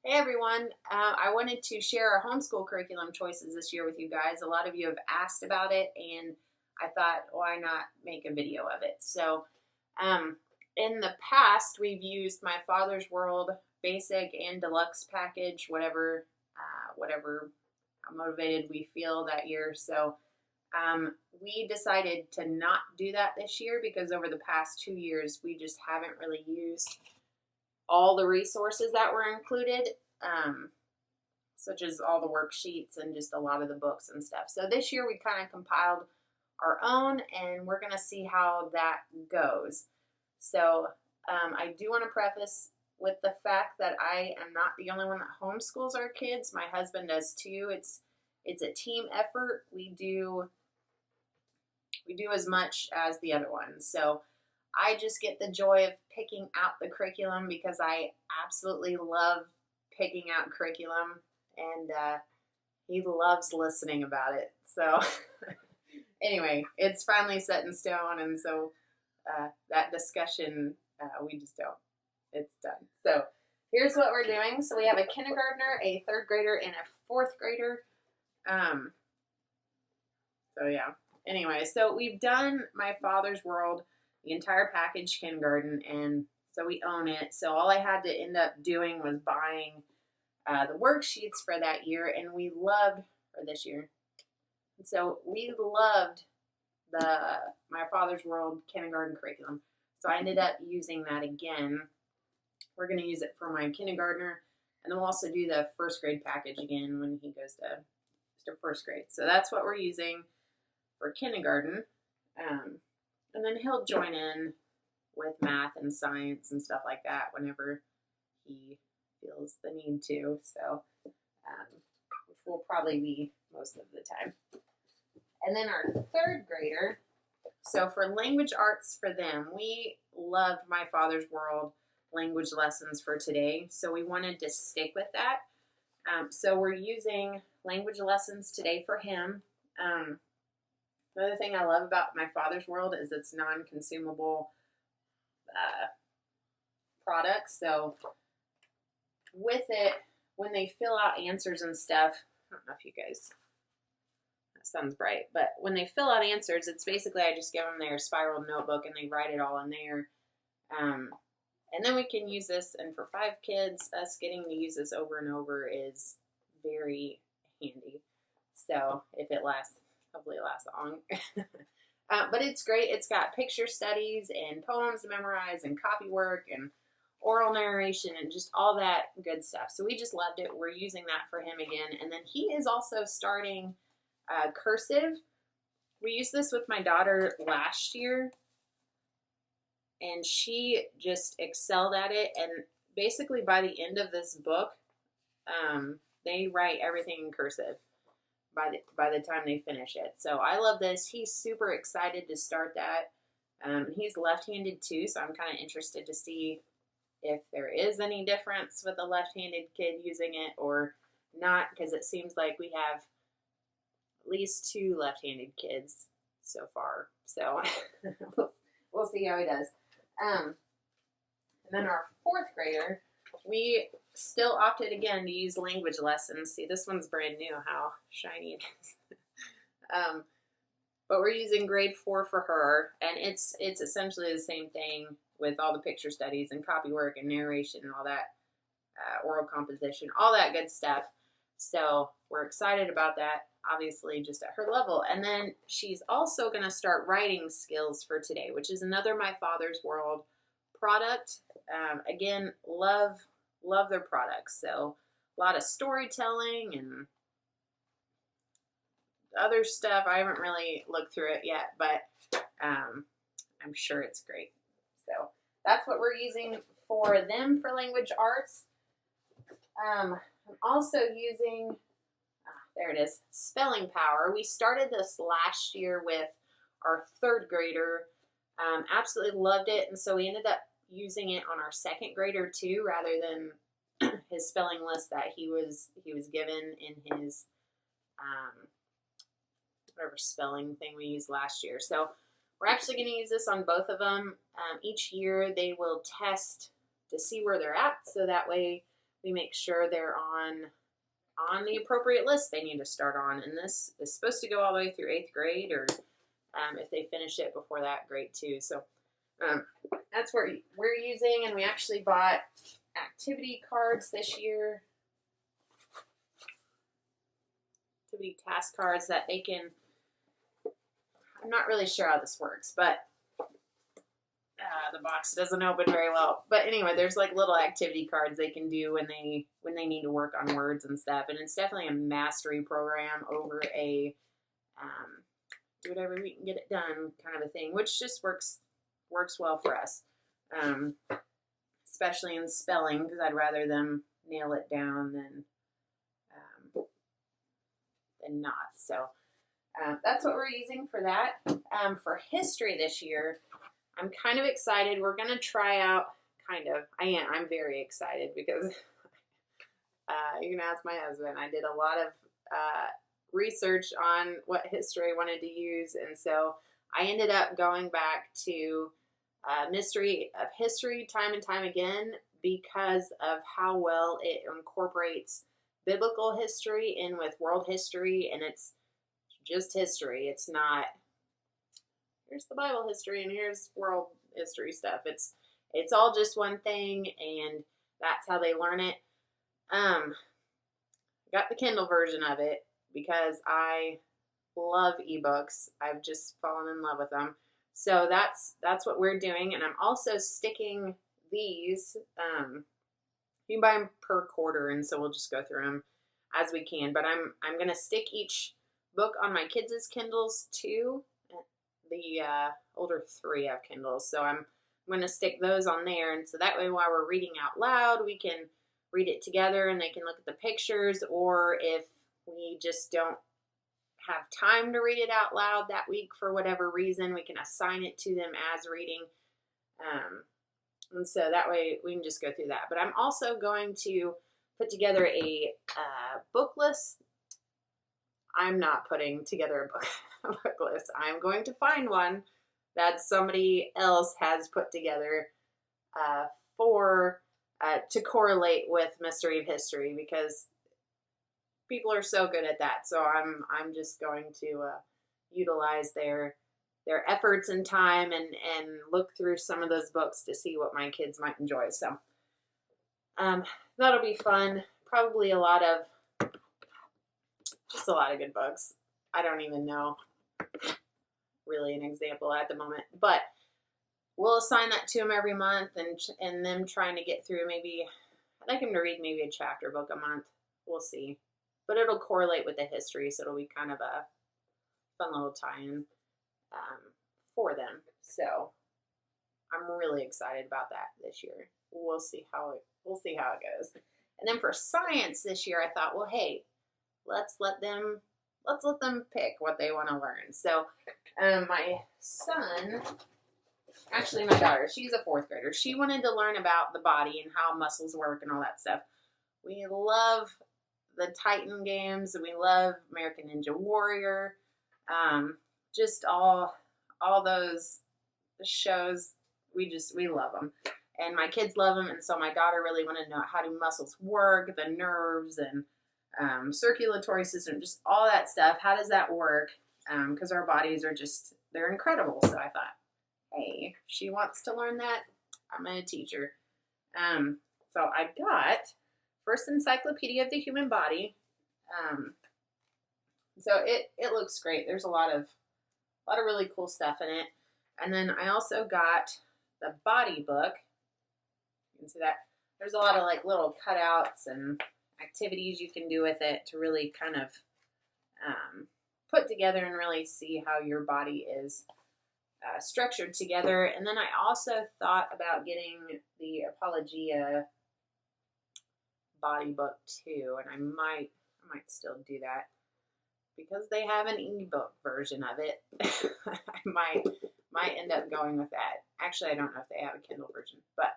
Hey everyone, I wanted to share our homeschool curriculum choices this year with you guys. A lot of you have asked about it, and I thought, why not make a video of it? So, in the past, we've used my Father's World Basic and Deluxe package, whatever how motivated we feel that year. So, we decided to not do that this year because over the past 2 years, we just haven't really used all the resources that were included, such as all the worksheets and just a lot of the books and stuff. So this year we kind of compiled our own, and we're going to see how that goes. So I do want to preface with the fact that I am not the only one that homeschools our kids. My husband does too. It's a team effort. We do as much as the other ones. So I just get the joy of picking out the curriculum because I absolutely love picking out curriculum, and he loves listening about it. So anyway, it's finally set in stone, and so that discussion, we just don't. It's done. So here's what we're doing. So we have a kindergartner, a third grader, and a fourth grader. So yeah. Anyway, so we've done My Father's World, the entire package kindergarten, and so we own it. So all I had to end up doing was buying the worksheets for that year, and this year. So we loved the My Father's World kindergarten curriculum. So I ended up using that again. We're going to use it for my kindergartner, and then we'll also do the first grade package again when he goes to first grade. So that's what we're using for kindergarten. And then he'll join in with math and science and stuff like that whenever he feels the need to. So, which will probably be most of the time. And then our third grader, so for language arts for them, we loved My Father's World language lessons for today. So we wanted to stick with that. So we're using language lessons today for him. Another thing I love about My Father's World is it's non-consumable products. So with it, when they fill out answers and stuff, I don't know if you guys, that sounds bright, but when they fill out answers, it's basically I just give them their spiral notebook and they write it all in there. And then we can use this, and for 5 kids, us getting to use this over and over is very handy. So if it lasts, hopefully it lasts long. But it's great. It's got picture studies and poems to memorize and copy work and oral narration and just all that good stuff. So we just loved it. We're using that for him again. And then he is also starting cursive. We used this with my daughter last year, and she just excelled at it. And basically by the end of this book, they write everything in cursive by the time they finish it. So I love this. He's super excited to start that. He's left-handed too, so I'm kind of interested to see if there is any difference with a left-handed kid using it or not, because it seems like we have at least 2 left-handed kids so far. So we'll see how he does. And then our fourth grader, we still opted again to use language lessons. See, this one's brand new, how shiny it is. But we're using grade 4 for her, and it's essentially the same thing with all the picture studies and copy work and narration and all that, oral composition, all that good stuff. So we're excited about that, obviously just at her level. And then she's also going to start writing skills for today, which is another My Father's World product. Again, love their products. So a lot of storytelling and other stuff. I haven't really looked through it yet, but I'm sure it's great. So that's what we're using for them for language arts. I'm also using, there it is, Spelling Power. We started this last year with our third grader. Absolutely loved it, and so we ended up using it on our second grader too, rather than his spelling list that he was given in his whatever spelling thing we used last year. So we're actually going to use this on both of them. Each year they will test to see where they're at, so that way we make sure they're on the appropriate list they need to start on. And this is supposed to go all the way through 8th grade, or if they finish it before that, grade 2. So that's what we're using, and we actually bought activity cards this year. Activity task cards that they can, I'm not really sure how this works, but the box doesn't open very well. But anyway, there's like little activity cards they can do when they need to work on words and stuff. And it's definitely a mastery program over a do whatever we can get it done kind of a thing, which just works well for us, especially in spelling, because I'd rather them nail it down than not. So that's what we're using for that. For history this year, I'm kind of excited. We're going to try out, I'm very excited because you can ask my husband. I did a lot of research on what history I wanted to use, and so I ended up going back to Mystery of History time and time again because of how well it incorporates biblical history in with world history, and it's just history. It's not, here's the Bible history and here's world history stuff. It's all just one thing, and that's how they learn it. Got the Kindle version of it because I love ebooks. I've just fallen in love with them. So that's what we're doing, and I'm also sticking these. You can buy them per quarter, and so we'll just go through them as we can. But I'm gonna stick each book on my kids' Kindles too. The older 3 have Kindles, so I'm gonna stick those on there, and so that way while we're reading out loud, we can read it together, and they can look at the pictures. Or if we just don't have time to read it out loud that week for whatever reason, we can assign it to them as reading. And so that way we can just go through that. But I'm also going to put together a book list. I'm not putting together a book list. I'm going to find one that somebody else has put together to correlate with Mystery of History, because people are so good at that. So I'm just going to utilize their efforts and time and look through some of those books to see what my kids might enjoy. So that'll be fun. Probably a lot of good books. I don't even know really an example at the moment, but we'll assign that to them every month, and them trying to get through, maybe I'd like them to read maybe a chapter book a month. We'll see. But it'll correlate with the history, so it'll be kind of a fun little tie-in for them. So I'm really excited about that this year. We'll see how it goes. And then for science this year, I thought, well, hey, let's let them pick what they want to learn. So my son, actually my daughter, she's a 4th grader. She wanted to learn about the body and how muscles work and all that stuff. We love the Titan games, and we love American Ninja Warrior, just all those shows. We love them, and my kids love them. And so my daughter really wanted to know, how do muscles work, the nerves and circulatory system, just all that stuff. How does that work? Because our bodies are they're incredible. So I thought, hey, she wants to learn that, I'm going to teach her. So I got First Encyclopedia of the Human Body. So it looks great. There's a lot of really cool stuff in it. And then I also got the body book. You can see that there's a lot of like little cutouts and activities you can do with it to really kind of put together and really see how your body is structured together. And then I also thought about getting the Apologia body book too, and I might still do that because they have an ebook version of it. I might end up going with that. Actually, I don't know if they have a Kindle version, but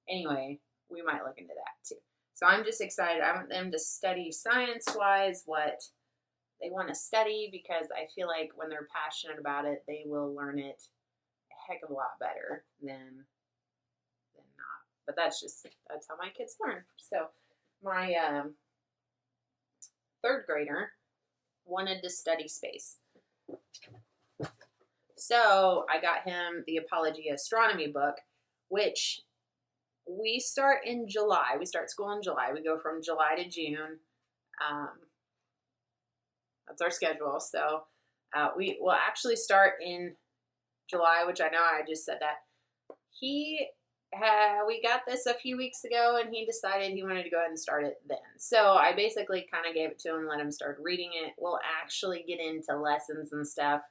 anyway, we might look into that too. So I'm just excited. I want them to study science-wise what they want to study, because I feel like when they're passionate about it, they will learn it a heck of a lot better than not. But that's how my kids learn. So my third grader wanted to study space. So I got him the Apologia Astronomy book, which we start in July. We start school in July. We go from July to June. That's our schedule. So we will actually start in July, which I know I just said that. We got this a few weeks ago, and he decided he wanted to go ahead and start it then. So I basically kind of gave it to him, let him start reading it. We'll actually get into lessons and stuff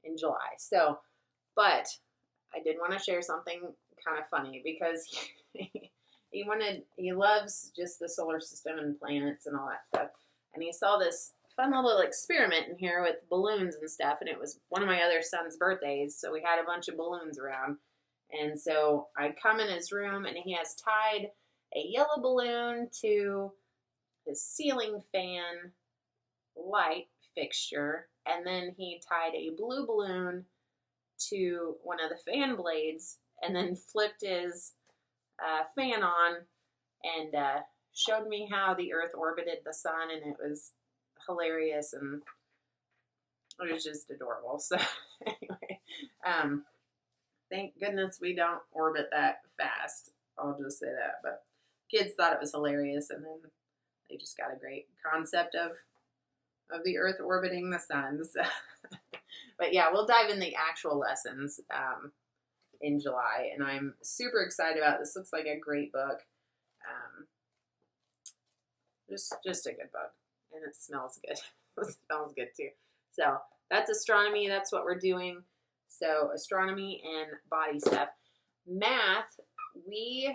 in July. So, but I did want to share something kind of funny because he loves just the solar system and planets and all that stuff. And he saw this fun little experiment in here with balloons and stuff, and it was one of my other son's birthdays, so we had a bunch of balloons around. And so I come in his room, and he has tied a yellow balloon to his ceiling fan light fixture, and then he tied a blue balloon to one of the fan blades, and then flipped his fan on and showed me how the Earth orbited the sun, and it was hilarious, and it was just adorable. So anyway, thank goodness we don't orbit that fast. I'll just say that. But kids thought it was hilarious, and then they just got a great concept of the Earth orbiting the sun. So but yeah, we'll dive in the actual lessons in July, and I'm super excited about it. This. Looks like a great book. Just a good book. And it smells good. It smells good too. So that's astronomy. That's what we're doing. So astronomy and body stuff. Math, we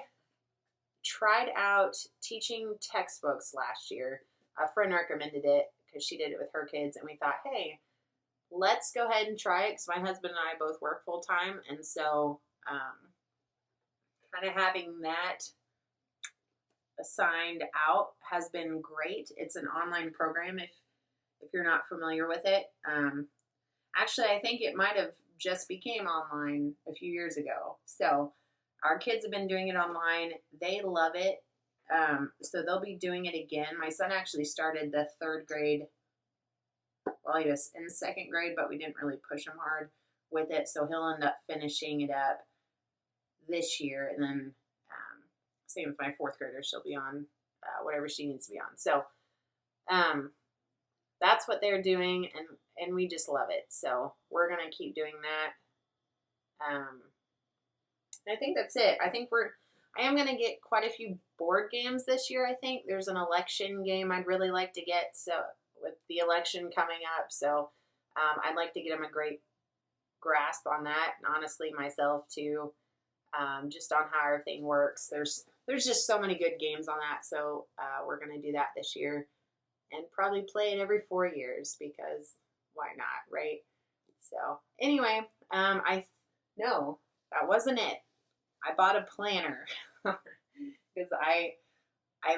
tried out teaching textbooks last year. A friend recommended it because she did it with her kids. And we thought, hey, let's go ahead and try it because my husband and I both work full time. And so kind of having that assigned out has been great. It's an online program if you're not familiar with it. Actually, I think it might have just became online a few years ago. So our kids have been doing it online. They love it. So they'll be doing it again. My son actually started the third grade. Well, he was in second grade, but we didn't really push him hard with it. So he'll end up finishing it up this year, and then same with my fourth grader. She'll be on whatever she needs to be on. So that's what they're doing, and we just love it. So we're going to keep doing that. I think that's it. I am going to get quite a few board games this year, I think. There's an election game I'd really like to get, so with the election coming up. So I'd like to get them a great grasp on that, and honestly myself too, just on how everything works. There's just so many good games on that, so we're going to do that this year and probably play it every 4 years because why not, right? So anyway, no, that wasn't it. I bought a planner because I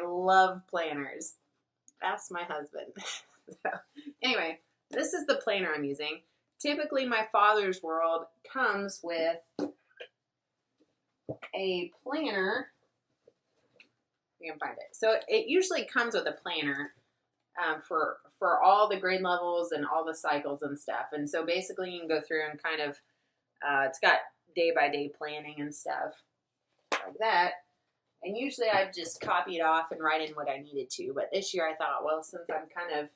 love planners. Ask my husband. So anyway, this is the planner I'm using. Typically, my Father's World comes with a planner. You can find it. So it usually comes with a planner for all the grade levels and all the cycles and stuff. And so basically, you can go through and kind of it's got day-by-day planning and stuff like that. And usually I just copy it off and write in what I needed to. But this year I thought, well, since I'm kind of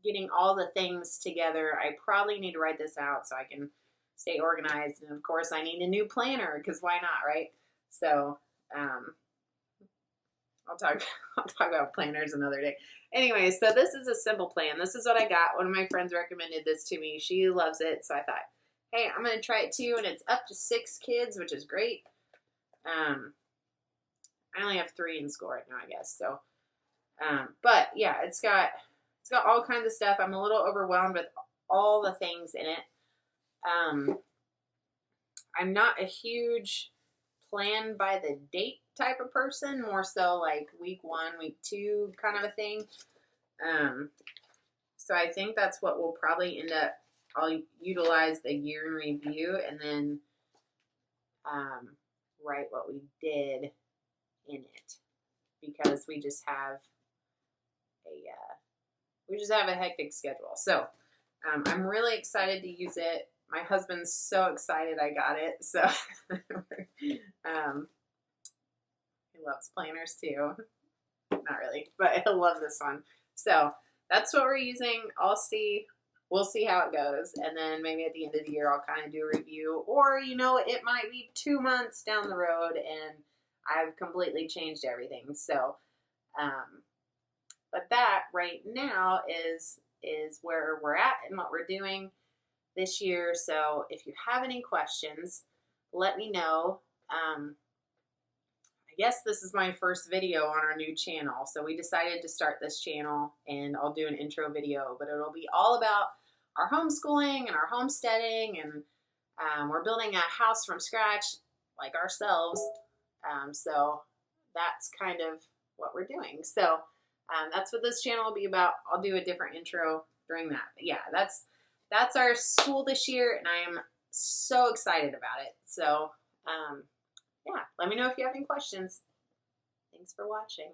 getting all the things together, I probably need to write this out so I can stay organized. And of course I need a new planner because why not, right? So I'll talk about planners another day. Anyway, so this is a simple plan. This is what I got. One of my friends recommended this to me. She loves it. So I thought, hey, I'm going to try it too. And it's up to 6 kids, which is great. I only have 3 in school right now, I guess. So, but yeah, it's got all kinds of stuff. I'm a little overwhelmed with all the things in it. I'm not a huge plan by the date type of person, more so like week 1, week 2 kind of a thing. So I think that's what we'll probably end up. I'll utilize the year in review, and then write what we did in it, because we just have a hectic schedule. So I'm really excited to use it. My husband's so excited I got it. So he loves planners too. Not really, but he'll love this one. So that's what we're using. We'll see how it goes. And then maybe at the end of the year, I'll kind of do a review. Or, it might be 2 months down the road and I've completely changed everything. So, but that right now is where we're at and what we're doing this year. So if you have any questions, let me know. I guess this is my first video on our new channel. So we decided to start this channel, and I'll do an intro video, but it'll be all about our homeschooling and our homesteading, and we're building a house from scratch like ourselves. So that's kind of what we're doing. So that's what this channel will be about. I'll do a different intro during that. But yeah, that's our school this year, and I am so excited about it. So yeah, let me know if you have any questions. Thanks for watching.